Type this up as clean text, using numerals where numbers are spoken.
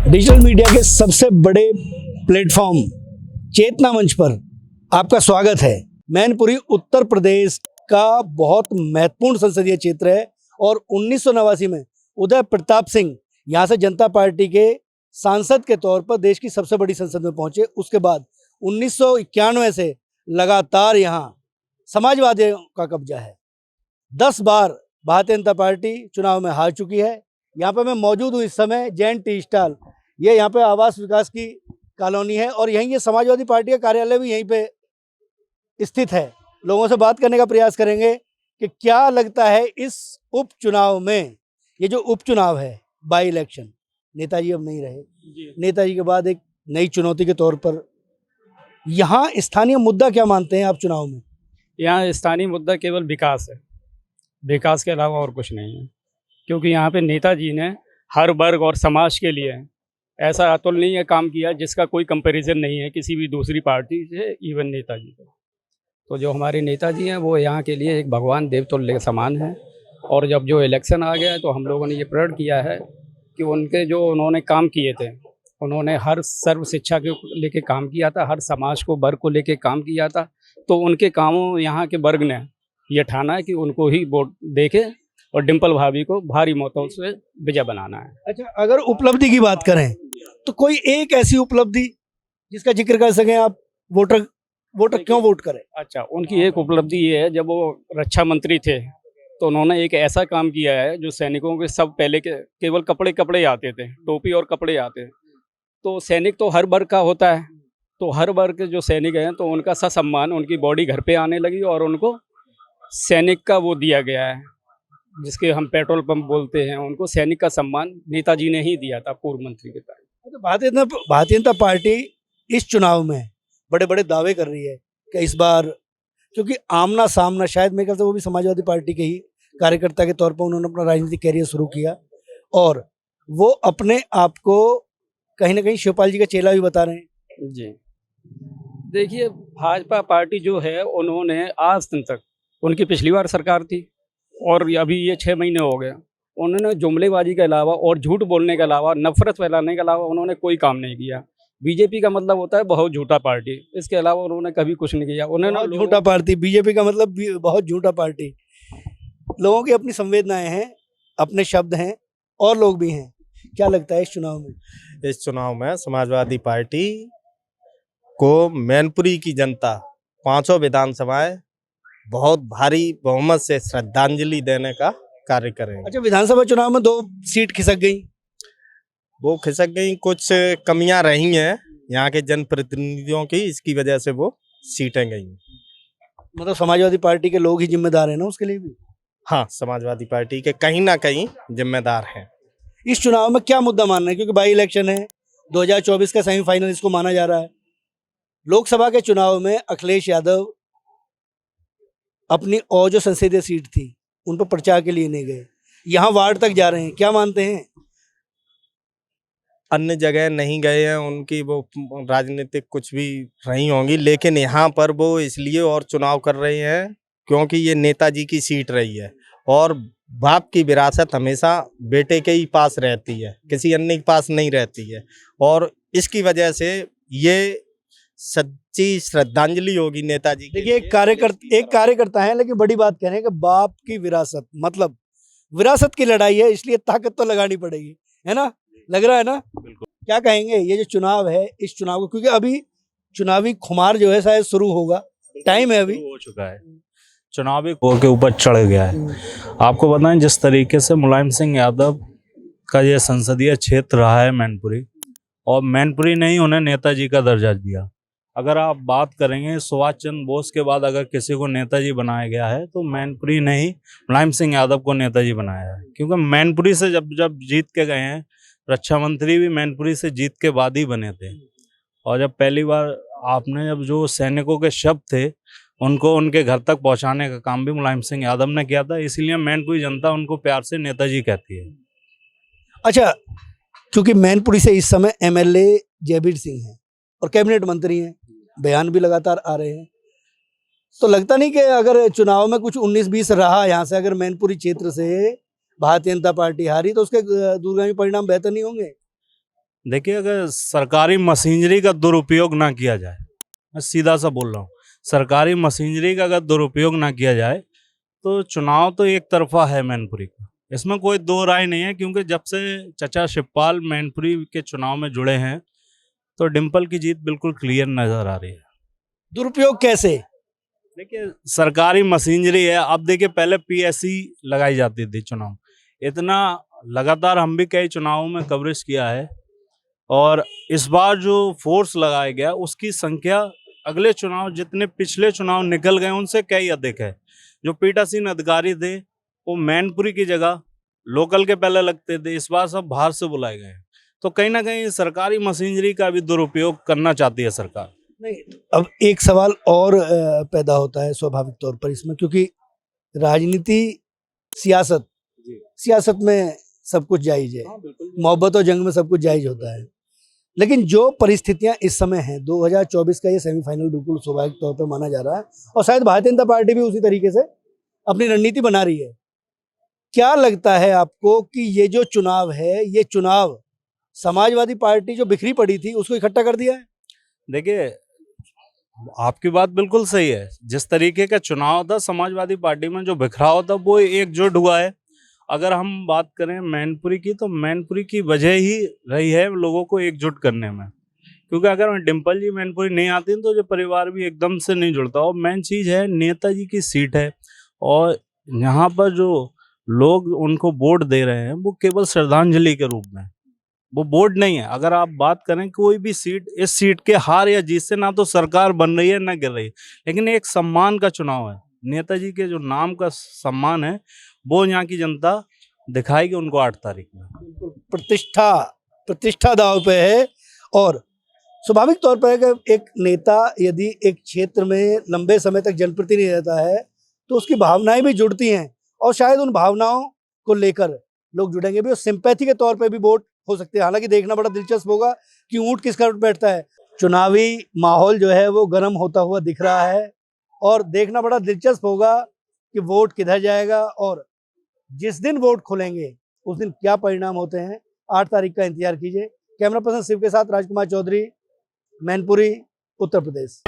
Digital media के सबसे बड़े प्लेटफॉर्म चेतना मंच पर आपका स्वागत है। मैनपुरी उत्तर प्रदेश का बहुत महत्वपूर्ण संसदीय क्षेत्र है और 1989 में उदय प्रताप सिंह यहाँ से जनता पार्टी के सांसद के तौर पर देश की सबसे बड़ी संसद में पहुंचे। उसके बाद 1991 से लगातार यहाँ समाजवादियों का कब्जा है। 10 बार भारतीय जनता पार्टी चुनाव में हार चुकी है। यहाँ पर मैं मौजूद हूँ इस समय जैन टी स्टॉल, ये यहाँ पे आवास विकास की कॉलोनी है और यहीं ये समाजवादी पार्टी का कार्यालय भी यहीं पे स्थित है। लोगों से बात करने का प्रयास करेंगे कि क्या लगता है इस उपचुनाव में। ये जो उपचुनाव है बाई इलेक्शन, नेताजी अब नहीं रहे, नेताजी के बाद एक नई चुनौती के तौर पर यहाँ स्थानीय मुद्दा क्या मानते हैं आप चुनाव में? यहाँ स्थानीय मुद्दा केवल विकास है, विकास के अलावा और कुछ नहीं है। क्योंकि यहाँ पे नेताजी ने हर वर्ग और समाज के लिए ऐसा अतुलनीय काम किया जिसका कोई कंपैरिजन नहीं है किसी भी दूसरी पार्टी से, इवन नेताजी को। तो जो हमारे नेताजी हैं वो यहाँ के लिए एक भगवान देवतुल्य के समान है। और जब जो इलेक्शन आ गया है तो हम लोगों ने ये प्रण किया है कि उनके जो उन्होंने काम किए थे, उन्होंने हर सर्व शिक्षा के लेके काम किया था, हर समाज को वर्ग को लेके काम किया था। तो उनके कामों यहाँ के वर्ग ने ये ठाना है कि उनको ही वोट देके और डिम्पल भाभी को भारी मतों से विजय बनाना है। अच्छा, अगर उपलब्धि की बात करें तो कोई एक ऐसी उपलब्धि जिसका जिक्र कर सकें आप, वोटर क्यों वोट करें? अच्छा, उनकी एक उपलब्धि ये है, जब वो रक्षा मंत्री थे तो उन्होंने एक ऐसा काम किया है जो सैनिकों के सब पहले के केवल कपड़े आते थे, टोपी और कपड़े आते। तो सैनिक तो हर वर्ग का होता है, तो हर वर्ग के जो सैनिक हैं तो उनका ससम्मान, उनकी बॉडी घर पे आने लगी और उनको सैनिक का वो दिया गया है जिसके हम पेट्रोल पंप बोलते हैं। उनको सैनिक का सम्मान नेताजी ने ही दिया था पूर्व मंत्री के टाइम। तो भारतीय जनता पार्टी इस चुनाव में बड़े बड़े दावे कर रही है कि इस बार, क्योंकि आमना सामना, शायद मेरे ख्याल से वो भी समाजवादी पार्टी के ही कार्यकर्ता के तौर पर उन्होंने अपना राजनीतिक कैरियर शुरू किया और वो अपने आप को कहीं ना कहीं शिवपाल जी का चेला भी बता रहे हैं। जी देखिए, भाजपा पार्टी जो है उन्होंने आज तक, उनकी पिछली बार सरकार थी और अभी ये 6 महीने हो गए, उन्होंने जुमलेबाजी के अलावा और झूठ बोलने के अलावा, नफरत फैलाने के अलावा उन्होंने कोई काम नहीं किया। बीजेपी का मतलब होता है बहुत झूठा पार्टी, इसके अलावा उन्होंने कभी कुछ नहीं किया। उन्होंने झूठा पार्टी, बीजेपी का मतलब बहुत झूठा पार्टी। लोगों की अपनी संवेदनाएं हैं, अपने शब्द हैं और लोग भी हैं। क्या लगता है इस चुनाव में? इस चुनाव में समाजवादी पार्टी को मैनपुरी की जनता 5 विधानसभाएं बहुत भारी बहुमत से श्रद्धांजलि देने का कार्य करेंगे। अच्छा, विधानसभा चुनाव में 2 सीट खिसक गई, वो खिसक गई, कुछ कमियां रही हैं यहाँ के जनप्रतिनिधियों की, इसकी वजह से वो सीटें गई। मतलब समाजवादी पार्टी के लोग ही जिम्मेदार हैं ना उसके लिए भी? हाँ, समाजवादी पार्टी के कहीं ना कहीं जिम्मेदार हैं। इस चुनाव में क्या मुद्दा मान रहे हैं? क्योंकि बाई इलेक्शन है, 2024 का सेमीफाइनल इसको माना जा रहा है। लोकसभा के चुनाव में अखिलेश यादव अपनी और जो संसदीय सीट थी उन पर प्रचार के लिए नहीं गए, यहाँ वार्ड तक जा रहे हैं। क्या मानते हैं? अन्य जगह नहीं गए हैं, उनकी वो राजनीतिक कुछ भी रही होंगी, लेकिन यहाँ पर वो इसलिए और चुनाव कर रहे हैं क्योंकि ये नेताजी की सीट रही है और बाप की विरासत हमेशा बेटे के ही पास रहती है, किसी अन्य के पास नहीं रहती है। और इसकी वजह से ये सच्ची श्रद्धांजलि होगी नेताजी। देखिए, एक कार्यकर्ता है, लेकिन बड़ी बात कह रहे हैं कि बाप की विरासत, मतलब विरासत की लड़ाई है, इसलिए ताकत तो लगानी पड़ेगी, है ना? लग रहा है ना? बिल्कुल। क्या कहेंगे ये जो चुनाव है, इस चुनाव को, क्योंकि अभी चुनावी खुमार जो है शायद शुरू होगा, टाइम है, अभी हो चुका है, चुनावी के ऊपर चढ़ गया है। आपको बताएं, जिस तरीके से मुलायम सिंह यादव का ये संसदीय क्षेत्र रहा है मैनपुरी, और मैनपुरी ने ही उन्हें नेताजी का दर्जा दिया। अगर आप बात करेंगे सुभाष चंद्र बोस के बाद अगर किसी को नेताजी बनाया गया है तो मैनपुरी ने ही मुलायम सिंह यादव को नेताजी बनाया है। क्योंकि मैनपुरी से जब जीत के गए हैं, रक्षा मंत्री भी मैनपुरी से जीत के बाद ही बने थे। और जब पहली बार आपने जब जो सैनिकों के शव थे उनको उनके घर तक पहुंचाने का काम भी मुलायम सिंह यादव ने किया था, इसलिए मैनपुरी जनता उनको प्यार से नेताजी कहती है। अच्छा, क्योंकि मैनपुरी से इस समय MLA जयवीर सिंह हैं और कैबिनेट मंत्री हैं, बयान भी लगातार आ रहे हैं, तो लगता नहीं कि अगर चुनाव में कुछ 19-20 रहा यहाँ से, अगर मैनपुरी क्षेत्र से भारतीय जनता पार्टी हारी तो उसके दूरगामी परिणाम बेहतर नहीं होंगे? देखिए, अगर सरकारी मशीनरी का दुरुपयोग ना किया जाए, मैं सीधा सा बोल रहा हूँ, सरकारी मशीनरी का अगर दुरुपयोग ना किया जाए तो चुनाव तो एक तरफा है मैनपुरी का, इसमें कोई दो राय नहीं है। क्योंकि जब से चचा शिवपाल मैनपुरी के चुनाव में जुड़े हैं तो डिम्पल की जीत बिल्कुल क्लियर नजर आ रही है। दुरुपयोग कैसे? देखिए, सरकारी मशीनरी है। अब देखिए, पहले पीएससी लगाई जाती थी चुनाव, इतना लगातार हम भी कई चुनावों में कवरेज किया है, और इस बार जो फोर्स लगाया गया उसकी संख्या अगले चुनाव जितने पिछले चुनाव निकल गए उनसे कई अधिक है। जो पीठासीन अधिकारी थे वो मैनपुरी की जगह लोकल के पहले लगते थे, इस बार सब बाहर से बुलाए गए हैं। तो कहीं ना कहीं सरकारी मशीनरी का भी दुरुपयोग करना चाहती है सरकार। नहीं, अब एक सवाल और पैदा होता है स्वाभाविक तौर पर इसमें, क्योंकि राजनीति, सियासत में सब कुछ जायज है, मोहब्बत और जंग में सब कुछ जायज होता है। लेकिन जो परिस्थितियां इस समय हैं, 2024 का ये सेमीफाइनल बिल्कुल स्वाभाविक तौर पर माना जा रहा है, और शायद भारतीय जनता पार्टी भी उसी तरीके से अपनी रणनीति बना रही है। क्या लगता है आपको कि ये जो चुनाव है, ये चुनाव समाजवादी पार्टी जो बिखरी पड़ी थी उसको इकट्ठा कर दिया है? देखिए, आपकी बात बिल्कुल सही है। जिस तरीके का चुनाव था समाजवादी पार्टी में, जो बिखराव था, वो एकजुट हुआ है। अगर हम बात करें मैनपुरी की, तो मैनपुरी की वजह ही रही है लोगों को एकजुट करने में। क्योंकि अगर डिम्पल जी मैनपुरी नहीं आती तो जो परिवार भी एकदम से नहीं जुड़ता। और मेन चीज़ है, नेताजी की सीट है, और यहाँ पर जो लोग उनको वोट दे रहे हैं वो केवल श्रद्धांजलि के रूप में, वो वोट नहीं है। अगर आप बात करें कोई भी सीट, इस सीट के हार या जीत से ना तो सरकार बन रही है ना गिर रही है, लेकिन एक सम्मान का चुनाव है। नेताजी के जो नाम का सम्मान है वो यहाँ की जनता दिखाएगी उनको 8 तारीख में। प्रतिष्ठा दांव पे है। और स्वाभाविक तौर पर अगर एक नेता यदि एक क्षेत्र में लंबे समय तक जनप्रतिनिधि रहता है तो उसकी भावनाएं भी जुड़ती हैं, और शायद उन भावनाओं को लेकर लोग जुड़ेंगे भी, और सिंपैथी के तौर पे भी वोट हो सकते हैं। हालांकि देखना बड़ा दिलचस्प होगा कि ऊंट किसका बैठता है। चुनावी माहौल जो है वो गर्म होता हुआ दिख रहा है, और देखना बड़ा दिलचस्प होगा कि वोट किधर जाएगा, और जिस दिन वोट खुलेंगे उस दिन क्या परिणाम होते हैं। 8 तारीख का इंतजार कीजिए। कैमरा पर्सन शिव के साथ राजकुमार चौधरी, मैनपुरी, उत्तर प्रदेश।